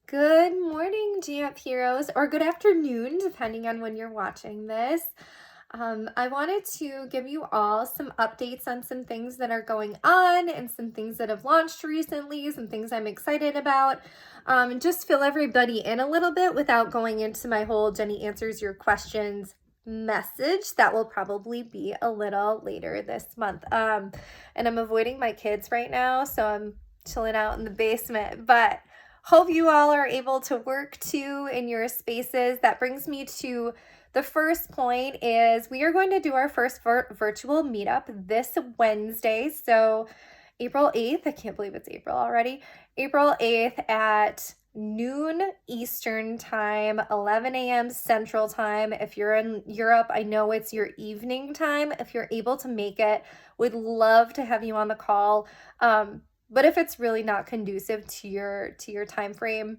Good morning, Jamf Heroes, or good afternoon, depending on when you're watching this. I wanted to give you all some updates on some things that are going on and some things that have launched recently, some things I'm excited about, and just fill everybody in a little bit without going into my whole Jenny answers your questions message. That will probably be a little later this month. And I'm avoiding my kids right now, so I'm chilling out in the basement, but hope you all are able to work too in your spaces. That brings me to the first point is we are going to do our first virtual meetup this Wednesday. So April 8th, I can't believe it's April already. April 8th at noon Eastern time, 11 a.m. Central time. If you're in Europe, I know it's your evening time. If you're able to make it, would love to have you on the call. But if it's really not conducive to your time frame,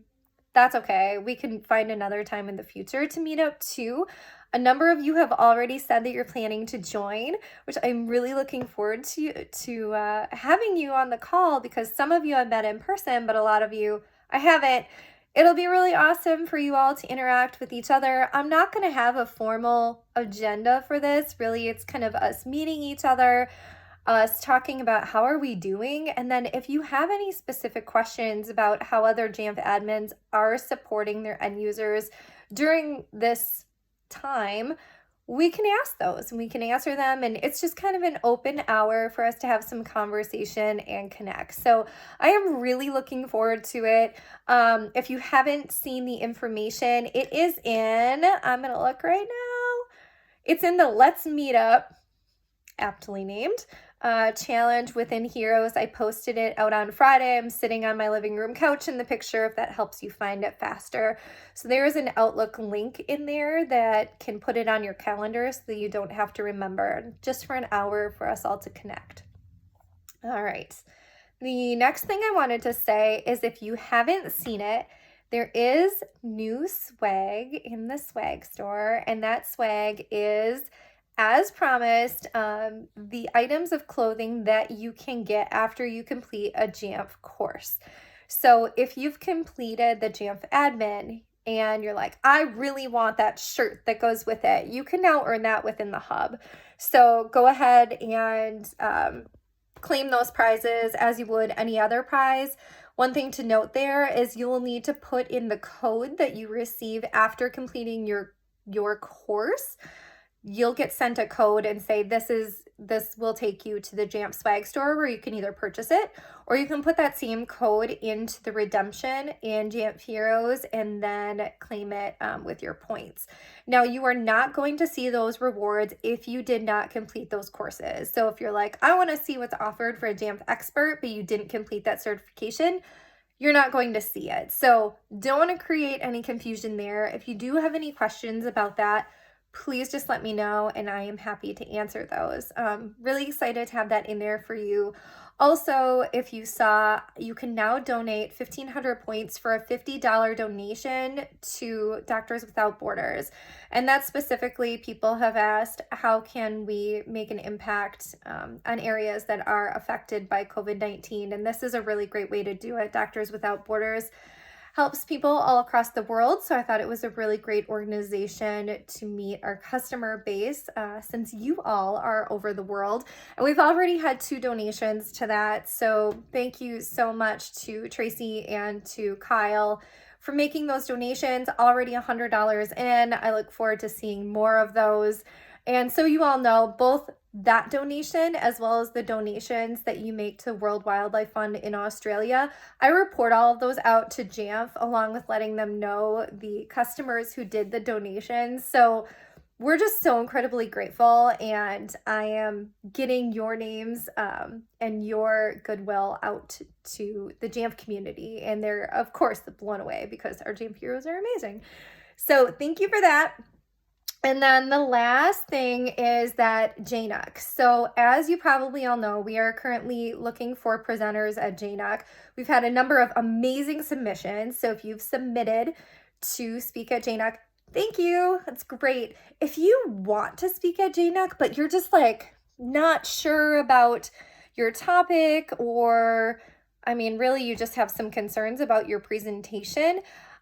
that's okay. We can find another time in the future to meet up too. A number of you have already said that you're planning to join, which I'm really looking forward to having you on the call because some of you I've met in person, but a lot of you I haven't. It'll be really awesome for you all to interact with each other. I'm not going to have a formal agenda for this. Really, it's kind of us meeting each other, us talking about how are we doing, and then if you have any specific questions about how other Jamf admins are supporting their end users during this time, we can ask those and we can answer them, and it's just kind of an open hour for us to have some conversation and connect. So I am really looking forward to it. If you haven't seen the information, it is I'm gonna look right now. It's in the Let's Meet Up, aptly named, challenge within Heroes. I posted it out on Friday. I'm sitting on my living room couch in the picture if that helps you find it faster. So there is an Outlook link in there that can put it on your calendar so that you don't have to remember, just for an hour for us all to connect. All right. The next thing I wanted to say is if you haven't seen it, there is new swag in the swag store, and that swag is, as promised, the items of clothing that you can get after you complete a Jamf course. So if you've completed the Jamf admin and you're like, I really want that shirt that goes with it, you can now earn that within the hub. So go ahead and claim those prizes as you would any other prize. One thing to note there is you will need to put in the code that you receive after completing your course. You'll get sent a code and say this will take you to the Jamf swag store where you can either purchase it or you can put that same code into the redemption in Jamf Heroes and then claim it with your points. Now, you are not going to see those rewards if you did not complete those courses. So if you're like, I want to see what's offered for a Jamf expert, but you didn't complete that certification, you're not going to see it. So don't want to create any confusion there. If you do have any questions about that, please just let me know and I am happy to answer those. Really excited to have that in there for you. Also, if you saw, you can now donate 1,500 points for a $50 donation to Doctors Without Borders. And that's specifically, people have asked, how can we make an impact on areas that are affected by COVID-19? And this is a really great way to do it. Doctors Without Borders helps people all across the world. So I thought it was a really great organization to meet our customer base since you all are over the world. And we've already had 2 donations to that. So thank you so much to Tracy and to Kyle for making those donations. Already $100 in. I look forward to seeing more of those. And so you all know, both that donation as well as the donations that you make to World Wildlife Fund in Australia, I report all of those out to Jamf along with letting them know the customers who did the donations. So we're just so incredibly grateful, and I am getting your names and your goodwill out to the Jamf community, and they're of course blown away because our Jamf heroes are amazing. So thank you for that. And then the last thing is that JNUC. So as you probably all know, we are currently looking for presenters at JNUC. We've had a number of amazing submissions. So if you've submitted to speak at JNUC, thank you. That's great. If you want to speak at JNUC, but you're just like not sure about your topic, or I mean, really, you just have some concerns about your presentation.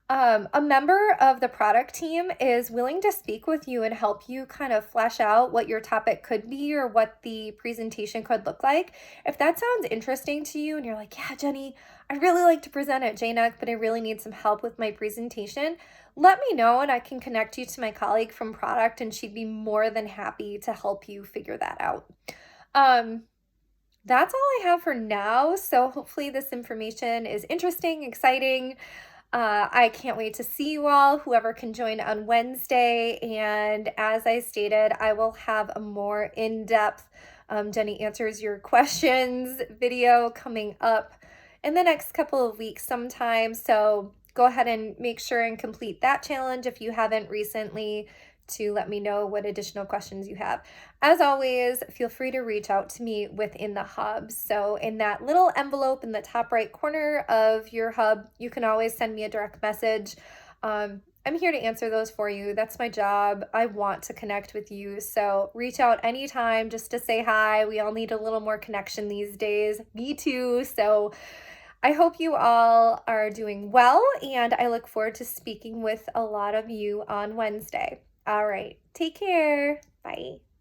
A member of the product team is willing to speak with you and help you kind of flesh out what your topic could be or what the presentation could look like. If that sounds interesting to you and you're like, yeah, Jenny, I'd really like to present at JNUC, but I really need some help with my presentation, let me know and I can connect you to my colleague from product and she'd be more than happy to help you figure that out. Um, that's all I have for now. So hopefully this information is interesting, exciting. I can't wait to see you all, whoever can join on Wednesday. And as I stated, I will have a more in-depth Jenny Answers Your Questions video coming up in the next couple of weeks sometime. So go ahead and make sure and complete that challenge if you haven't recently, to let me know what additional questions you have. As always, feel free to reach out to me within the hub. So in that little envelope in the top right corner of your hub, you can always send me a direct message. I'm here to answer those for you. That's my job. I want to connect with you. So reach out anytime just to say hi. We all need a little more connection these days. Me too. So I hope you all are doing well, and I look forward to speaking with a lot of you on Wednesday. All right, take care. Bye.